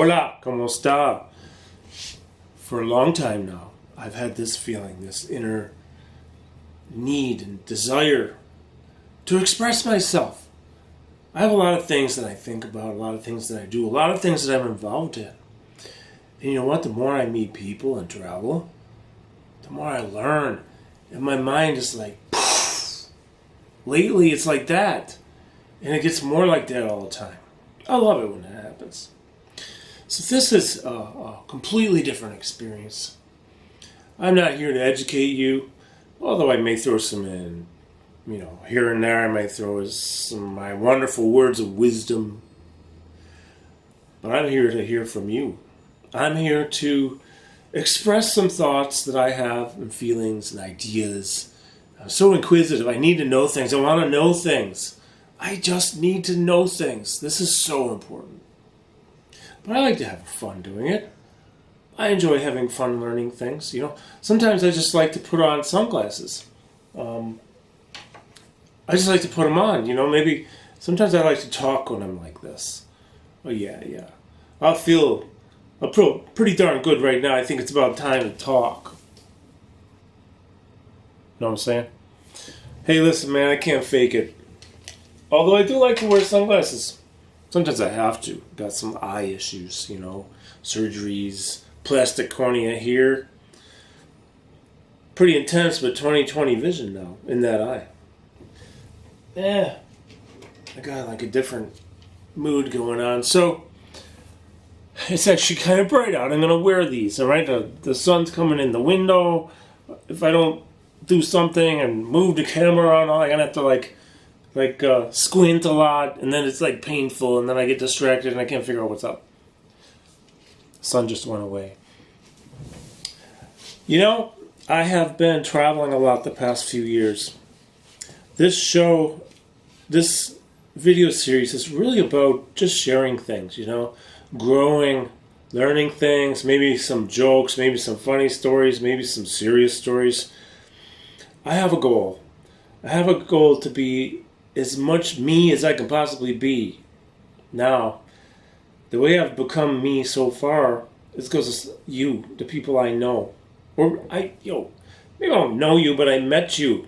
Hola, ¿cómo está? For a long time now, I've had this feeling, this inner need and desire to express myself. I have a lot of things that I think about, a lot of things that I do, a lot of things that I'm involved in. And you know what? The more I meet people and travel, the more I learn. And my mind is like, poof. Lately it's like that. And it gets more like that all the time. I love it when that happens. So this is a completely different experience. I'm not here to educate you, although I may throw some in, here and there. I might throw some of my wonderful words of wisdom. But I'm here to hear from you. I'm here to express some thoughts that I have and feelings and ideas. I'm so inquisitive. I need to know things. I want to know things. I just need to know things. This is so important. But I like to have fun doing it. I enjoy having fun learning things. Sometimes I just like to put on sunglasses. I just like to put them on. Maybe sometimes I like to talk when I'm like this. Oh yeah. I feel pretty darn good right now. I think it's about time to talk. Know what I'm saying? Hey, listen, man, I can't fake it. Although I do like to wear sunglasses. Sometimes I have to. Got some eye issues, surgeries, plastic cornea here. Pretty intense, but 20/20 vision now in that eye. Yeah, I got like a different mood going on. So it's actually kind of bright out. I'm gonna wear these. All right, the sun's coming in the window. If I don't do something and move the camera on, I'm gonna have to squint a lot, and then it's like painful, and then I get distracted and I can't figure out what's up. The sun just went away. I have been traveling a lot the past few years. This video series is really about just sharing things, growing, learning things, maybe some jokes, maybe some funny stories, maybe some serious stories. I have a goal. I have a goal to be as much me as I can possibly be. Now, the way I've become me so far is because of you, the people I know. Or maybe I don't know you, but I met you.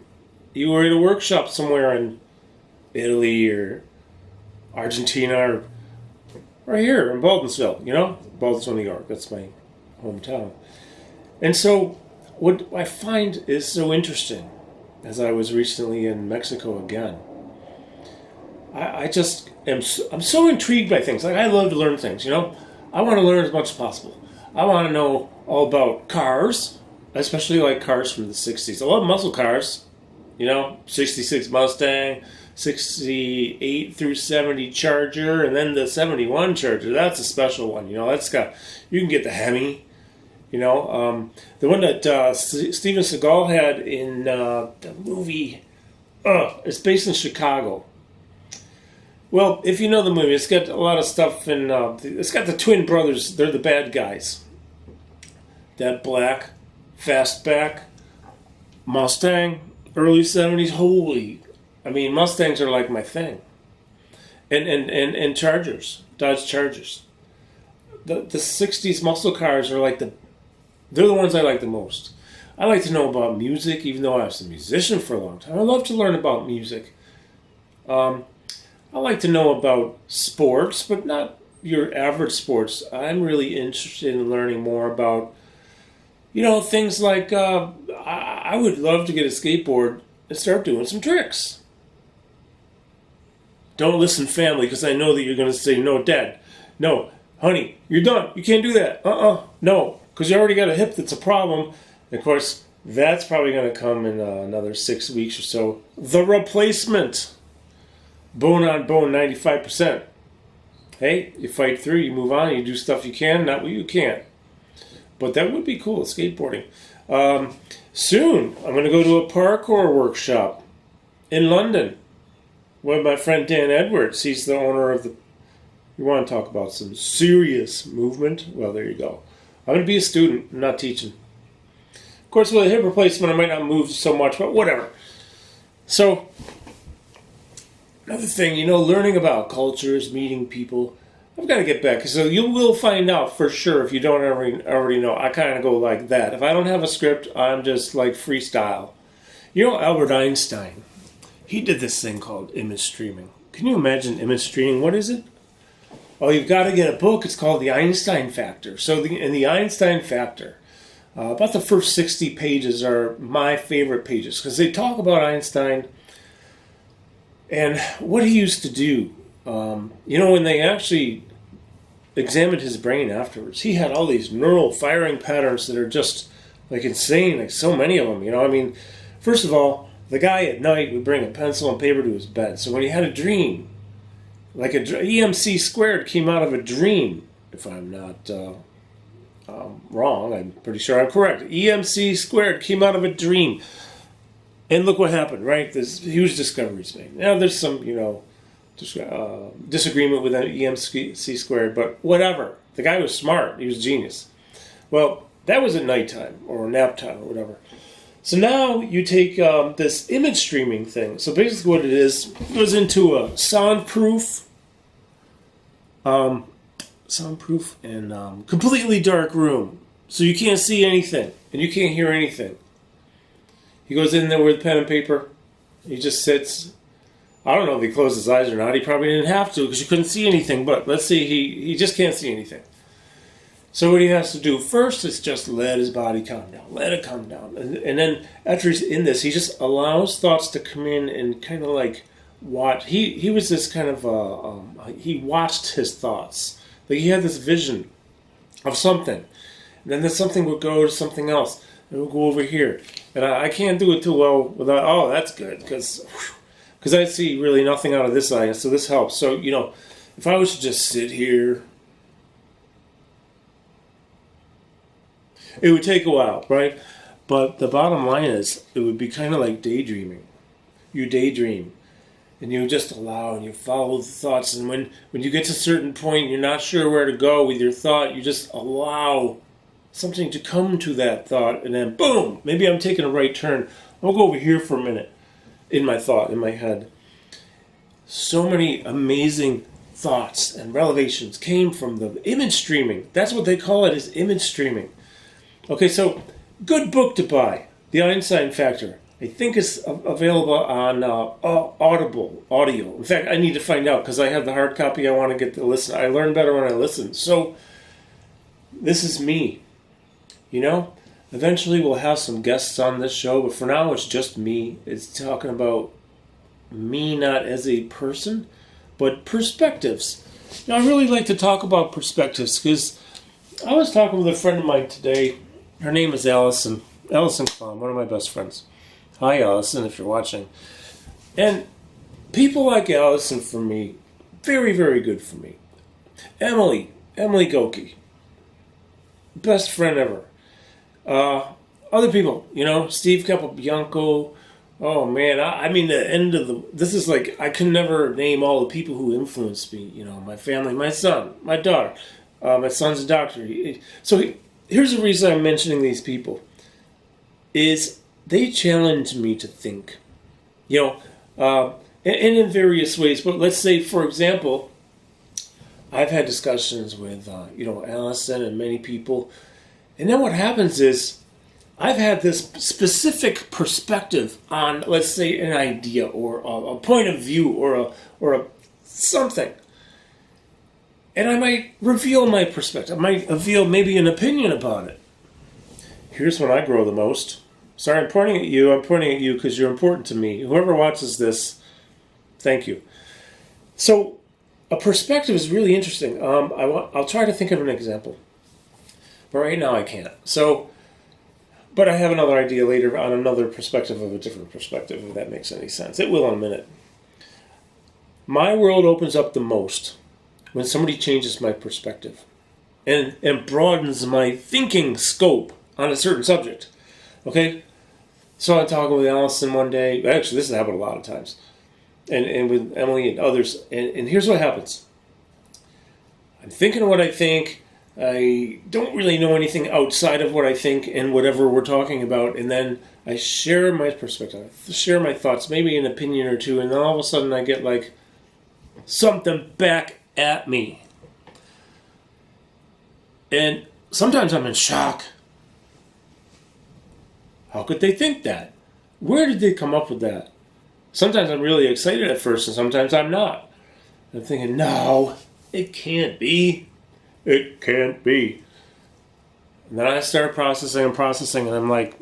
You were at a workshop somewhere in Italy or Argentina or here in Baldwinsville, Baldwinsville, New York. That's my hometown. And so what I find is so interesting, as I was recently in Mexico again, I'm so intrigued by things. I love to learn things, I want to learn as much as possible. I want to know all about cars, especially like cars from the 60s. I love muscle cars, 66 Mustang, 68 through 70 Charger, and then the 71 Charger. That's a special one, you can get the Hemi, the one that Steven Seagal had in the movie, it's based in Chicago. Well, if you know the movie, it's got a lot of stuff in, it's got the twin brothers, they're the bad guys. That black, fastback, Mustang, early 70s, Mustangs are like my thing. And Chargers, Dodge Chargers. The 60s muscle cars are they're the ones I like the most. I like to know about music, even though I was a musician for a long time. I love to learn about music. I like to know about sports, but not your average sports. I'm really interested in learning more about, things like, I would love to get a skateboard and start doing some tricks. Don't listen, family, because I know that you're going to say, no, Dad. No, honey, you're done. You can't do that. No, because you already got a hip that's a problem. And of course, that's probably going to come in another 6 weeks or so. The replacement. Bone on bone, 95%. Hey, you fight through, you move on, you do stuff you can, not what you can't. But that would be cool, skateboarding. Soon, I'm going to go to a parkour workshop in London with my friend Dan Edwards. He's the owner of you want to talk about some serious movement? Well, there you go. I'm going to be a student, I'm not teaching. Of course, with a hip replacement, I might not move so much, but whatever. So, another thing, learning about cultures, meeting people. I've got to get back. So you will find out for sure if you don't already know. I kind of go like that. If I don't have a script, I'm just like freestyle. You know, Albert Einstein, he did this thing called image streaming. Can you imagine image streaming? What is it? Oh, you've got to get a book. It's called The Einstein Factor. So in the Einstein Factor, about the first 60 pages are my favorite pages because they talk about Einstein and what he used to do. You know, when they actually examined his brain afterwards, he had all these neural firing patterns that are just like insane, like so many of them. You know, I mean, first of all, the guy at night would bring a pencil and paper to his bed. So when he had a dream, like EMC squared came out of a dream, if I'm not wrong, I'm pretty sure I'm correct. EMC squared came out of a dream. And look what happened, right? There's huge discoveries made. Now there's some, you know, disagreement with EMC squared, but whatever. The guy was smart. He was a genius. Well, that was at nighttime or nap time or whatever. So now you take this image streaming thing. So basically what it is, it goes into a soundproof and completely dark room. So you can't see anything and you can't hear anything. He goes in there with pen and paper. He just sits. I don't know if he closed his eyes or not. He probably didn't have to because you couldn't see anything. But let's see, he just can't see anything. So what he has to do first is just let his body calm down. Let it calm down. And then after he's in this, he just allows thoughts to come in and kind of like watch. He was this kind of, he watched his thoughts. Like he had this vision of something. And then this something would go to something else. It would go over here. And I can't do it too well without, oh, that's good. Because I see really nothing out of this eye. So this helps. So, you know, if I was to just sit here, it would take a while, right? But the bottom line is, it would be kind of like daydreaming. You daydream, and you just allow, and you follow the thoughts. And when you get to a certain point, you're not sure where to go with your thought, you just allow something to come to that thought, and then boom, maybe I'm taking a right turn. I'll go over here for a minute in my thought, in my head. So many amazing thoughts and revelations came from the image streaming. That's what they call it, is image streaming. Okay, so good book to buy, The Einstein Factor. I think it's available on Audible audio. In fact, I need to find out because I have the hard copy. I want to get to listen. I learn better when I listen. So this is me. You know, eventually we'll have some guests on this show, but for now it's just me. It's talking about me not as a person, but perspectives. Now, I really like to talk about perspectives because I was talking with a friend of mine today. Her name is Allison Clown, one of my best friends. Hi, Allison, if you're watching. And people like Allison, for me, very, very good for me. Emily Goki, best friend ever. Other people, you know, Steve Capobianco. Oh man, I mean, this is like, I can never name all the people who influenced me. You know, my family, my son, my daughter. My son's a doctor. Here's the reason I'm mentioning these people. Is they challenge me to think. You know, and in various ways. But let's say, for example, I've had discussions with, Allison and many people. And then what happens is, I've had this specific perspective on, let's say, an idea or a point of view or a something. And I might reveal my perspective. I might reveal maybe an opinion about it. Here's when I grow the most. Sorry, I'm pointing at you. I'm pointing at you because you're important to me. Whoever watches this, thank you. So, a perspective is really interesting. I'll try to think of an example. But right now I can't. But I have another idea later on another perspective of a different perspective, if that makes any sense. It will in a minute. My world opens up the most when somebody changes my perspective and broadens my thinking scope on a certain subject. Okay? So I'm talking with Allison one day. Actually, this has happened a lot of times. And with Emily and others. And here's what happens. I'm thinking what I think. I don't really know anything outside of what I think and whatever we're talking about. And then I share my perspective. I share my thoughts, maybe an opinion or two. And then all of a sudden I get like something back at me. And sometimes I'm in shock. How could they think that? Where did they come up with that? Sometimes I'm really excited at first, and sometimes I'm not. I'm thinking, no, it can't be. It can't be. And then I start processing, and I'm like,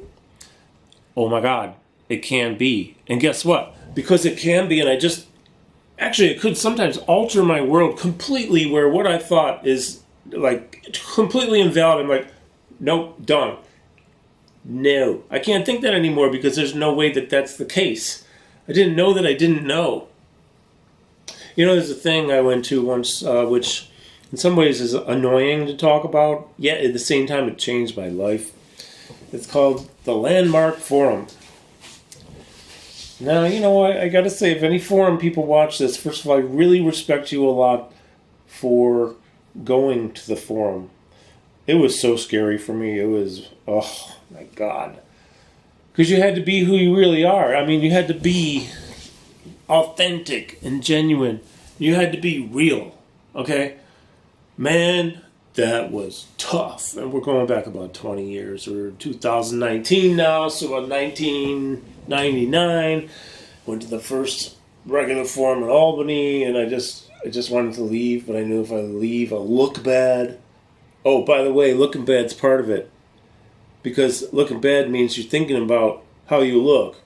oh my God, it can be. And guess what? Because it can be, and it could sometimes alter my world completely, where what I thought is like completely invalid. I'm like, nope, done. No, I can't think that anymore because there's no way that that's the case. I didn't know that I didn't know. You know, there's a thing I went to once, which in some ways is annoying to talk about, yet at the same time it changed my life. It's called the Landmark Forum. Now, you know what, I gotta say, if any forum people watch this, first of all, I really respect you a lot for going to the forum. It was so scary for me. It was, oh my God. Because you had to be who you really are. I mean, you had to be authentic and genuine. You had to be real, okay? Man, that was tough. And we're going back about 20 years. We're 2019 now, so about 1999. Went to the first regular forum in Albany, and I just wanted to leave, but I knew if I leave, I'll look bad. Oh, by the way, looking bad's part of it. Because looking bad means you're thinking about how you look.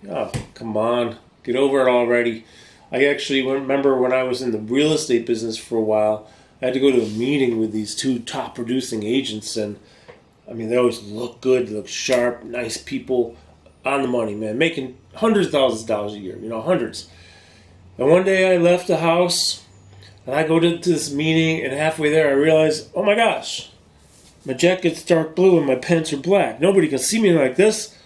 Oh, come on. Get over it already. I actually remember when I was in the real estate business for a while, I had to go to a meeting with these two top producing agents, and I mean, they always look good, look sharp, nice people, on the money, man, making hundreds of thousands of dollars a year, hundreds. And one day I left the house, and I go to this meeting, and halfway there I realize, oh my gosh, my jacket's dark blue and my pants are black. Nobody can see me like this.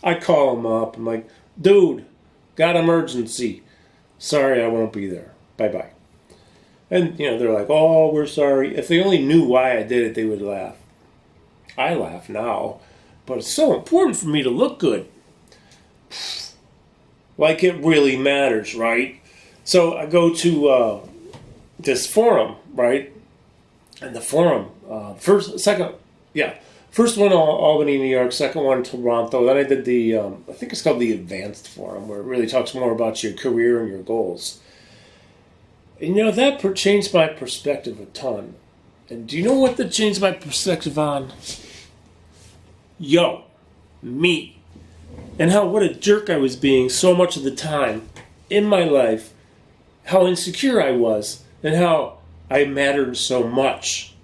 I call him up. I'm like, dude, got emergency. Sorry, I won't be there. Bye-bye. And, they're like, oh, we're sorry. If they only knew why I did it, they would laugh. I laugh now. But it's so important for me to look good. Like it really matters, right? So I go to this forum, right? And the forum, first one Albany, New York, second one Toronto. Then I did the, I think it's called the Advanced Forum, where it really talks more about your career and your goals. And that changed my perspective a ton. And do you know what that changed my perspective on? Me. And what a jerk I was being so much of the time in my life. How insecure I was. And how I mattered so much.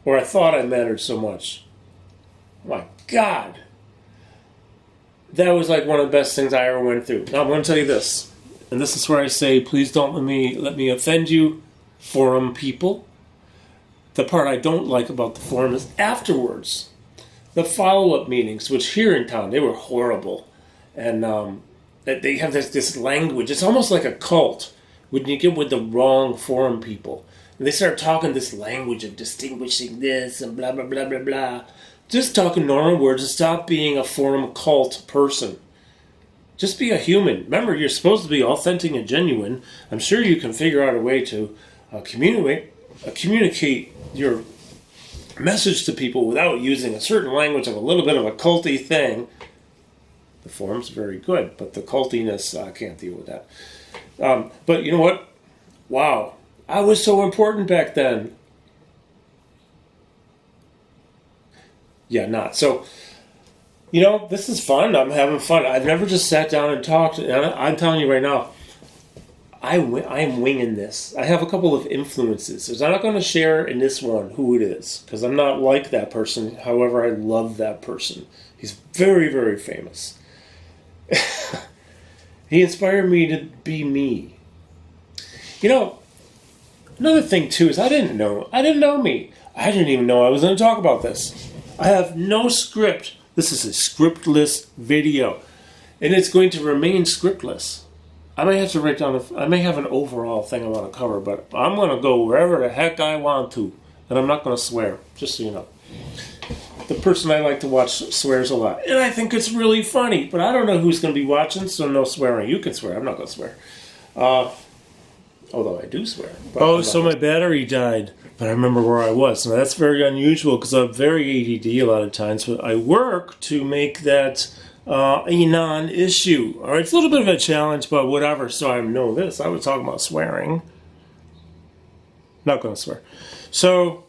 Or I thought I mattered so much. My God. That was like one of the best things I ever went through. Now I'm going to tell you this. And this is where I say, please don't let me offend you, forum people. The part I don't like about the forum is afterwards. The follow-up meetings, which here in town, they were horrible. And they have this language. It's almost like a cult when you get with the wrong forum people. And they start talking this language of distinguishing this and blah, blah, blah, blah, blah. Just talking normal words and stop being a forum cult person. Just be a human. Remember, you're supposed to be authentic and genuine. I'm sure you can figure out a way to communicate your message to people without using a certain language of a little bit of a culty thing. The forum's very good, but the cultiness, I can't deal with that. But you know what? Wow. I was so important back then. Yeah, not. So, this is fun. I'm having fun. I've never just sat down and talked. And I'm telling you right now, I am winging this. I have a couple of influences. I'm not going to share in this one who it is, because I'm not like that person. However, I love that person. He's very, very famous. He inspired me to be me. Another thing too is I didn't know me. I didn't even know I was going to talk about this. I have no script. This is a scriptless video, and it's going to remain scriptless. I may have to write down, I may have an overall thing I want to cover, but I'm going to go wherever the heck I want to, and I'm not going to swear, just so you know. The person I like to watch swears a lot, and I think it's really funny, but I don't know who's going to be watching, so no swearing. You can swear, I'm not going to swear. Although I do swear. Oh, so my battery died. But I remember where I was. Now, that's very unusual because I'm very ADD a lot of times. But I work to make that a non-issue. All right, it's a little bit of a challenge, but whatever. So I know this. I was talking about swearing. Not going to swear. So,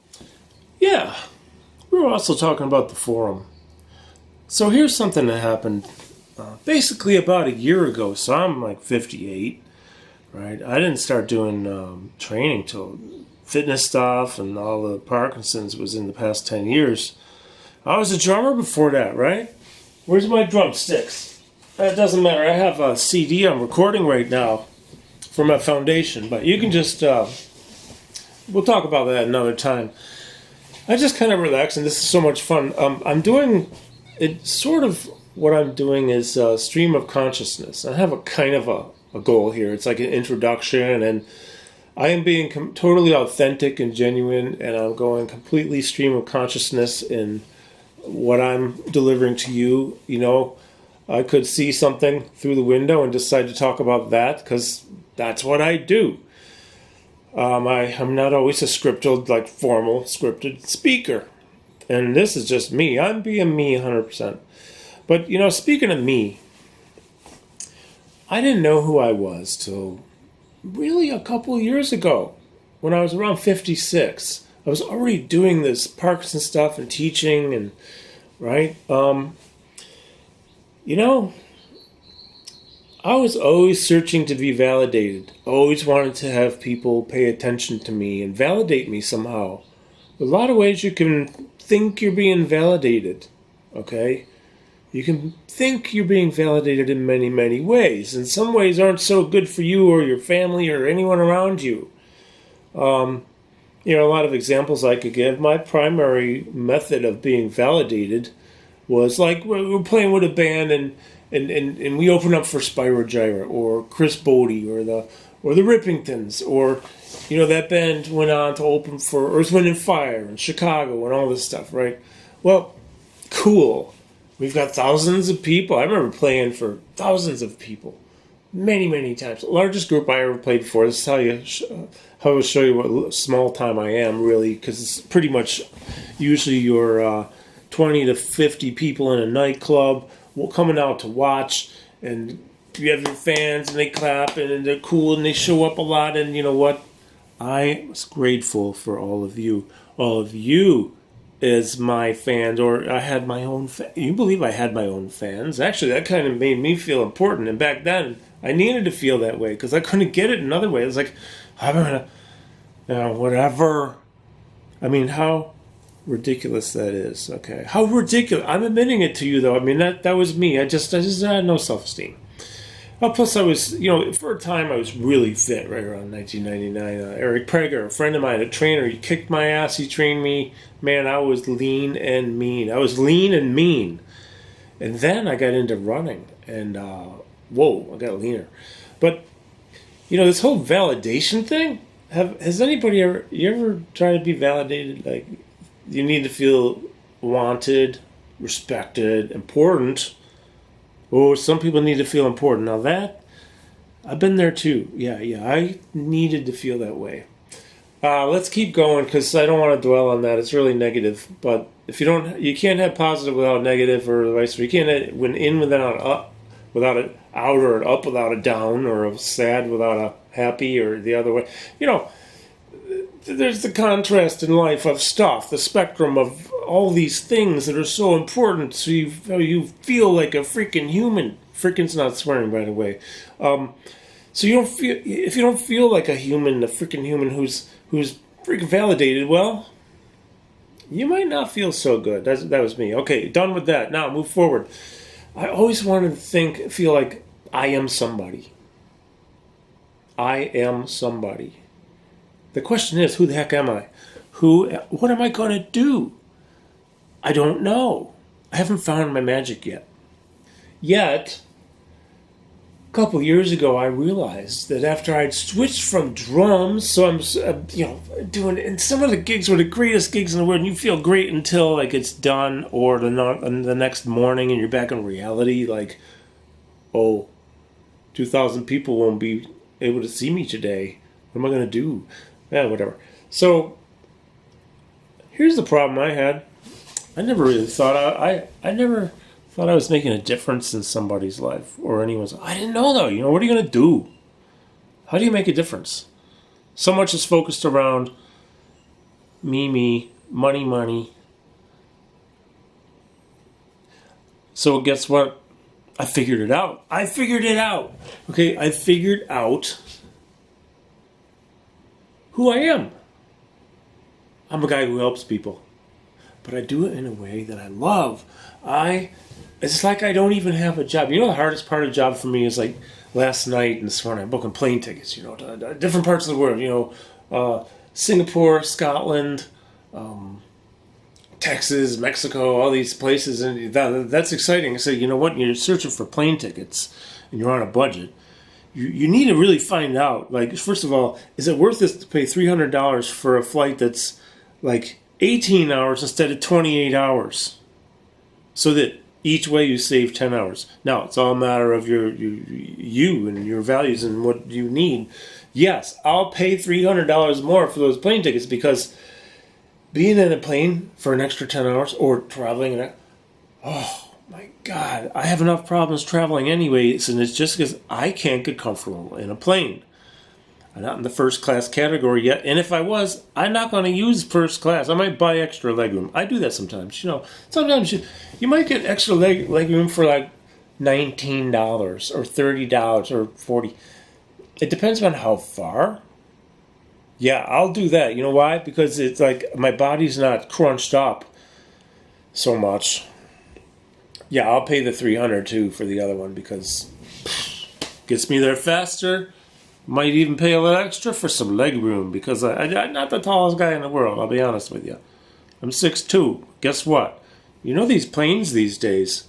yeah. We were also talking about the forum. So here's something that happened basically about a year ago. So I'm like 58, right? I didn't start doing training till fitness stuff and all the Parkinson's was in the past 10 years. I was a drummer before that, right? Where's my drumsticks? It doesn't matter. I have a CD I'm recording right now for my foundation, but you can just, we'll talk about that another time. I just kind of relax, and this is so much fun. I'm doing, it sort of, what I'm doing is a stream of consciousness. I have a kind of a goal here. It's like an introduction, and I am being totally authentic and genuine, and I'm going completely stream of consciousness in what I'm delivering to you. You know, I could see something through the window and decide to talk about that because that's what I do. I'm not always a scripted, like formal scripted speaker, and this is just me. I'm being me 100%. But, you know, speaking of me, I didn't know who I was till really a couple years ago, when I was around 56. I was already doing this Parkinson stuff and teaching, and right, you know, I was always searching to be validated. Always wanted to have people pay attention to me and validate me somehow. A lot of ways you can think you're being validated, okay? You can think you're being validated in many, many ways. And some ways aren't so good for you or your family or anyone around you. You know, a lot of examples I could give. My primary method of being validated was like we're playing with a band and we open up for Spyro Gyra or Chris Bodie or the Rippingtons, or, you know, that band went on to open for Earth, Wind & Fire in Chicago and all this stuff, right? Well, cool. We've got thousands of people. I remember playing for thousands of people many, many times. The largest group I ever played for. This is how I'll show you what small time I am, really, because it's pretty much usually your 20 to 50 people in a nightclub coming out to watch, and you have your fans, and they clap, and they're cool, and they show up a lot, and you know what? I was grateful for all of you. All of you as my fans, or I had my own you believe I had my own fans? Actually, that kind of made me feel important, and back then, I needed to feel that way, because I couldn't get it another way. It was like, I'm gonna, you know, whatever. I mean, how ridiculous that is, okay? How ridiculous. I'm admitting it to you, though. I mean, that was me. I just had no self-esteem. Plus, I was, you know, for a time, I was really fit right around 1999. Eric Prager, a friend of mine, a trainer, he kicked my ass, he trained me. Man, I was lean and mean. I was lean and mean. And then I got into running, and, whoa, I got leaner. But, you know, this whole validation thing, has anybody ever tried to be validated? Like, you need to feel wanted, respected, important. Oh, some people need to feel important. Now that, I've been there too. Yeah, I needed to feel that way. Let's keep going, because I don't want to dwell on that. It's really negative. But if you can't have positive without negative, or vice versa. You can't have in without up, without an out, or an up without a down, or a sad without a happy, or the other way. You know, there's the contrast in life of stuff, the spectrum of all these things that are so important, so you feel like a freaking human. Freaking's not swearing, by the way. So you don't feel, if you don't feel like a human, a freaking human who's freaking validated, well, you might not feel so good. That was me. Okay, done with that. Now move forward. I always wanted to feel like I am somebody. I am somebody. The question is, who the heck am I? What am I going to do? I don't know. I haven't found my magic yet. Yet, a couple years ago, I realized that after I'd switched from drums, so I'm, doing, and some of the gigs were the greatest gigs in the world, and you feel great until like it's done, or the next morning, and you're back in reality, like, oh, 2,000 people won't be able to see me today. What am I going to do? Yeah, whatever. So here's the problem I had. I never really thought I never thought I was making a difference in somebody's life or anyone's. I didn't know though. What are you going to do? How do you make a difference? So much is focused around me, money. So guess what? I figured it out. Okay, I figured out who I am. I'm a guy who helps people. But I do it in a way that I love. It's like I don't even have a job. The hardest part of the job for me is like last night and this morning, I'm booking plane tickets, to different parts of the world, Singapore, Scotland, Texas, Mexico, all these places, and that's exciting. So you know what? You're searching for plane tickets, and you're on a budget. You need to really find out. Like, first of all, is it worth it to pay $300 for a flight that's like 18 hours instead of 28 hours, so that each way you save 10 hours? Now, it's all a matter of you and your values and what you need. Yes, I'll pay $300 more for those plane tickets because being in a plane for an extra 10 hours or traveling, oh my God, I have enough problems traveling anyways, and it's just because I can't get comfortable in a plane. I'm not in the first class category yet, and if I was, I'm not going to use first class. I might buy extra legroom. I do that sometimes. Sometimes you might get extra legroom for like $19 or $30 or $40. It depends on how far. Yeah, I'll do that. You know why? Because it's like my body's not crunched up so much. Yeah, I'll pay the $300 too for the other one because gets me there faster. Might even pay a little extra for some leg room because I'm not the tallest guy in the world, I'll be honest with you. I'm 6'2". Guess what? These planes these days.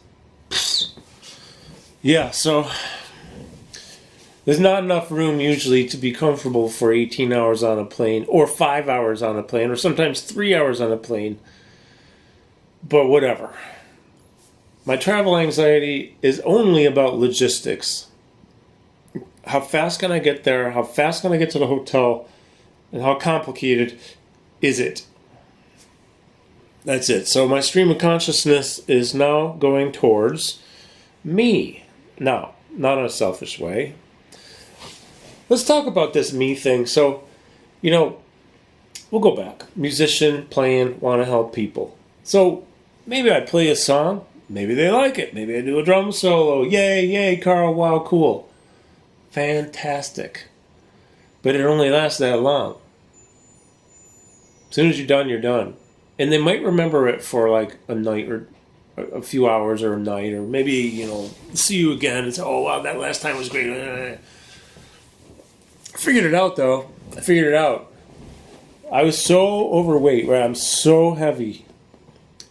Yeah, so there's not enough room usually to be comfortable for 18 hours on a plane or 5 hours on a plane or sometimes 3 hours on a plane. But whatever. My travel anxiety is only about logistics. How fast can I get there? How fast can I get to the hotel? And how complicated is it? That's it. So my stream of consciousness is now going towards me. Now, not in a selfish way. Let's talk about this me thing. So, we'll go back. Musician, playing, want to help people. So maybe I play a song. Maybe they like it. Maybe I do a drum solo. Yay, Karl, wow, cool. Fantastic. But it only lasts that long. As soon as you're done, you're done. And they might remember it for like a night or a few hours or a night, or maybe, see you again and say, oh, wow, that last time was great. I figured it out, though. I was so overweight, right? I'm so heavy.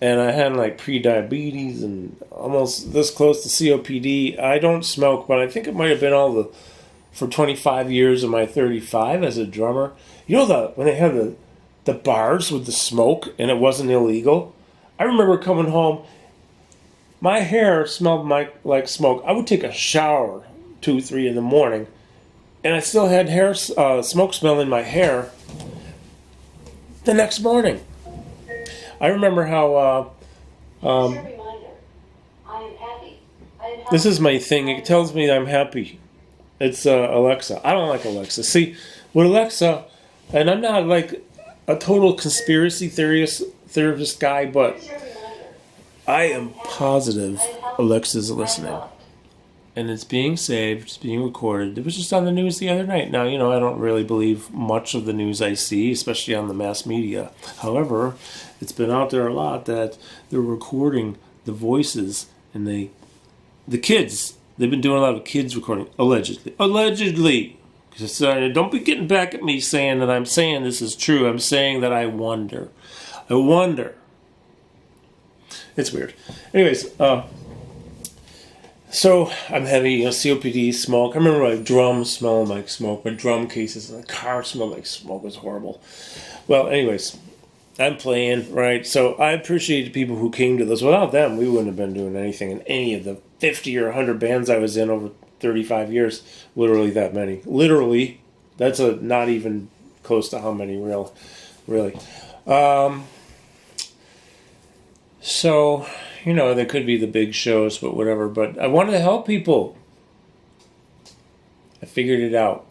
And I had like pre-diabetes and almost this close to COPD. I don't smoke, but I think it might have been for 25 years of my 35 as a drummer. When they had the bars with the smoke and it wasn't illegal? I remember coming home, my hair smelled like smoke. I would take a shower 2, 3 in the morning, and I still had smoke smell in my hair the next morning. I remember how this is my thing. It tells me I'm happy. It's Alexa. I don't like Alexa. See, with Alexa, and I'm not like a total conspiracy theorist guy, but I am positive Alexa's listening. And it's being saved, it's being recorded. It was just on the news the other night. Now, I don't really believe much of the news I see, especially on the mass media. However, it's been out there a lot that they're recording the voices and the kids. They've been doing a lot of kids recording, allegedly. Because don't be getting back at me saying that I'm saying this is true. I'm saying that I wonder. It's weird. Anyways, so I'm heavy, COPD, smoke. I remember my drums smelling like smoke. My drum cases in the car smelled like smoke. It was horrible. Well, anyways, I'm playing, right? So I appreciate the people who came to this. Without them, we wouldn't have been doing anything in any of the 50 or 100 bands I was in over 35 years. Literally that many. Literally That's not even close to how many really. So, there could be the big shows, but whatever. But I wanted to help people. I figured it out.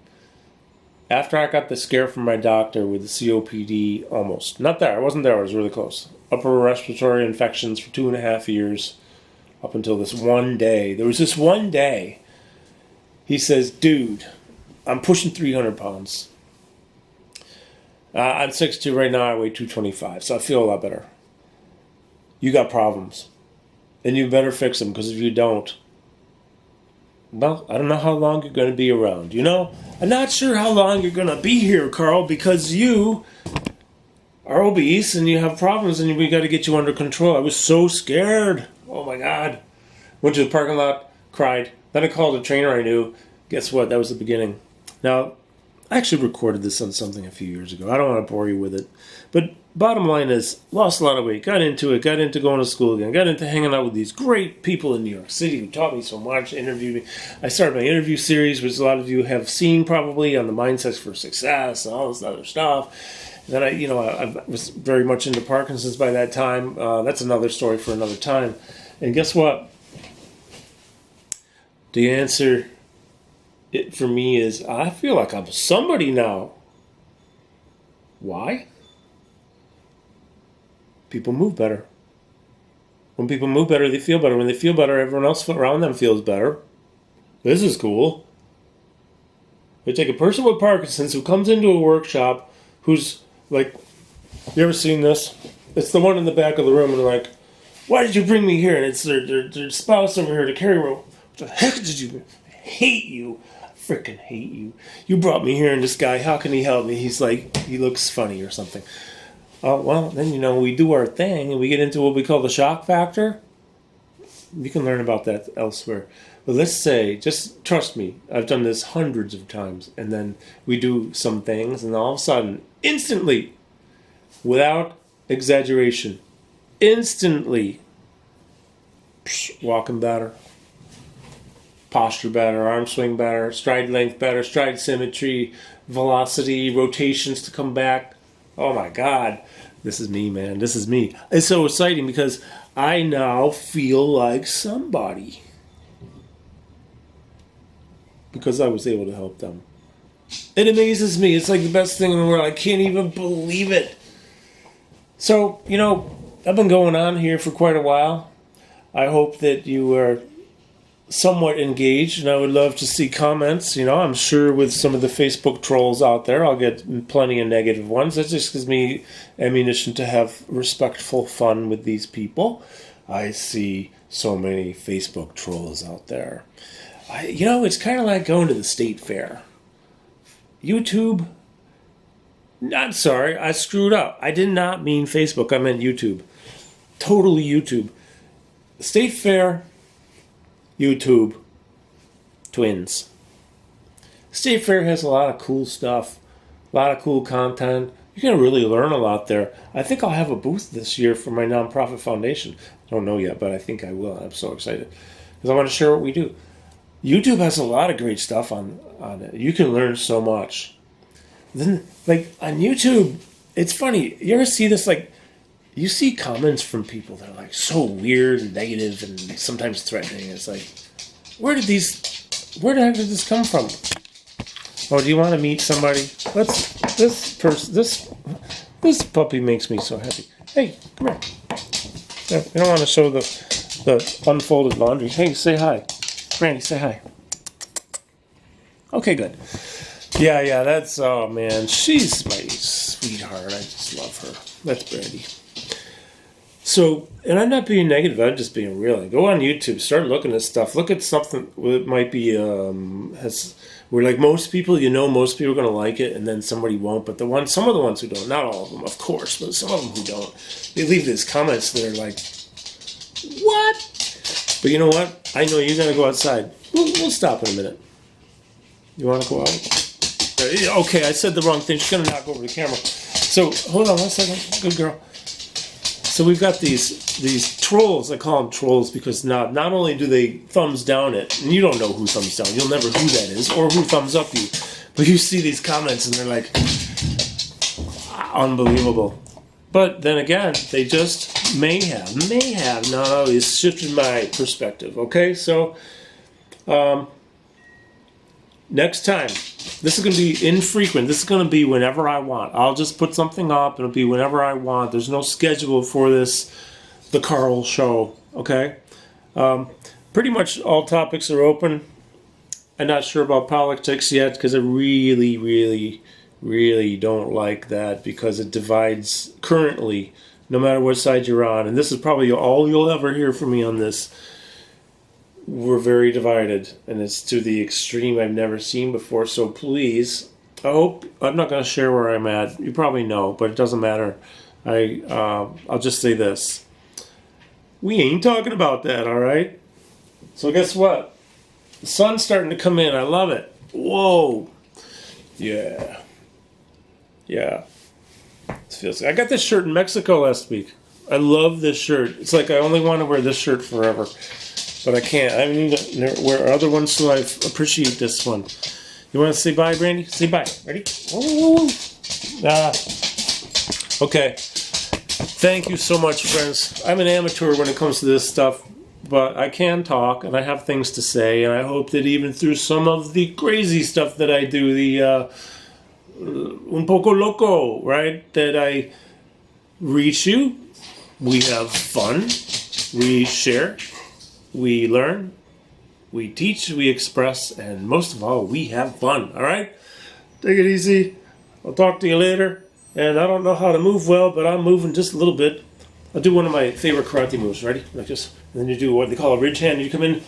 After I got the scare from my doctor with the COPD, almost. Not there. I wasn't there. I was really close. Upper respiratory infections for 2.5 years. Up until this one day. There was this one day. He says, dude, I'm pushing 300 pounds. I'm 6'2" right now. I weigh 225. So I feel a lot better. You got problems. And you better fix them. Because if you don't, well, I don't know how long you're going to be around. I'm not sure how long you're going to be here, Karl, because you are obese and you have problems and we got to get you under control. I was so scared. Oh my God. Went to the parking lot, cried. Then I called a trainer I knew. Guess what? That was the beginning. Now, I actually recorded this on something a few years ago. I don't want to bore you with it. But bottom line is, lost a lot of weight, got into it, got into going to school again, got into hanging out with these great people in New York City who taught me so much, interviewed me. I started my interview series, which a lot of you have seen probably, on the Mindsets for Success and all this other stuff. And then I was very much into Parkinson's by that time. That's another story for another time. And guess what? The answer for me is, I feel like I'm somebody now. Why? People move better. When people move better, they feel better. When they feel better, everyone else around them feels better. This is cool. We take a person with Parkinson's who comes into a workshop who's like, you ever seen this? It's the one in the back of the room and they're like, why did you bring me here? And it's their spouse over here to carry room. What the heck did you? I hate you. I freaking hate you. You brought me here and this guy, how can he help me? He's like, he looks funny or something. Oh, well, then, we do our thing and we get into what we call the shock factor. You can learn about that elsewhere. But let's say, just trust me, I've done this hundreds of times. And then we do some things and all of a sudden, instantly, without exaggeration, instantly, walking better, posture better, arm swing better, stride length better, stride symmetry, velocity, rotations to come back. Oh my God, this is me, man. This is me. It's so exciting because I now feel like somebody. Because I was able to help them. It amazes me. It's like the best thing in the world. I can't even believe it. So, I've been going on here for quite a while. I hope that you are somewhat engaged, and I would love to see comments. I'm sure with some of the Facebook trolls out there, I'll get plenty of negative ones. That just gives me ammunition to have respectful fun with these people. I see so many Facebook trolls out there. It's kind of like going to the state fair. YouTube. I'm sorry, I screwed up. I did not mean Facebook. I meant YouTube. Totally YouTube. State fair. YouTube, twins. State Fair has a lot of cool stuff, a lot of cool content. You can really learn a lot there. I think I'll have a booth this year for my nonprofit foundation. I don't know yet, but I think I will. I'm so excited because I want to share what we do. YouTube has a lot of great stuff on it. You can learn so much. Then, on YouTube, it's funny. You ever see this, you see comments from people that are so weird and negative and sometimes threatening. It's like, where the heck did this come from? Oh, do you want to meet somebody? This puppy makes me so happy. Hey, come here. No, I don't want to show the unfolded laundry. Hey, say hi. Brandy, say hi. Okay, good. Yeah, that's, oh man, she's my sweetheart. I just love her. That's Brandy. So, and I'm not being negative, I'm just being real. Go on YouTube, start looking at stuff. Look at something that might be, where most people, most people are going to like it, and then somebody won't. But some of the ones who don't, not all of them, of course, but some of them who don't, they leave these comments that are like, what? But you know what? I know you're going to go outside. We'll stop in a minute. You want to go out? Okay, I said the wrong thing. She's going to knock over the camera. So, hold on one second. Good girl. So we've got these trolls. I call them trolls because not only do they thumbs down it, and you don't know who thumbs down. You'll never who that is or who thumbs up you. But you see these comments and they're like, unbelievable. But then again, they just may have not always shifted my perspective. Okay, so next time, this is going to be infrequent. This is going to be whenever I want. I'll just put something up. It'll be whenever I want. There's no schedule for this, the Karl Show. Okay, pretty much all topics are open. I'm not sure about politics yet because I really, really, really don't like that because it divides currently, no matter what side you're on. And this is probably all you'll ever hear from me on this. We're very divided, and it's to the extreme I've never seen before. So please, I'm not going to share where I'm at. You probably know, but it doesn't matter. I'll just say this. We ain't talking about that, all right? So guess what? The sun's starting to come in. I love it. Whoa. Yeah. Yeah. It feels good. I got this shirt in Mexico last week. I love this shirt. It's like I only want to wear this shirt forever. But I can't. I need to wear other ones so I appreciate this one. You want to say bye, Brandy? Say bye. Ready? Woo. Okay. Thank you so much, friends. I'm an amateur when it comes to this stuff. But I can talk, and I have things to say, and I hope that even through some of the crazy stuff that I do, the un poco loco, right, that I reach you. We have fun. We share. We learn. We teach. We express. And most of all, we have fun, all right? Take it easy. I'll talk to you later. And I don't know how to move well, but I'm moving just a little bit. I'll do one of my favorite karate moves. Ready? Like this. And then you do what they call a ridge hand. You come in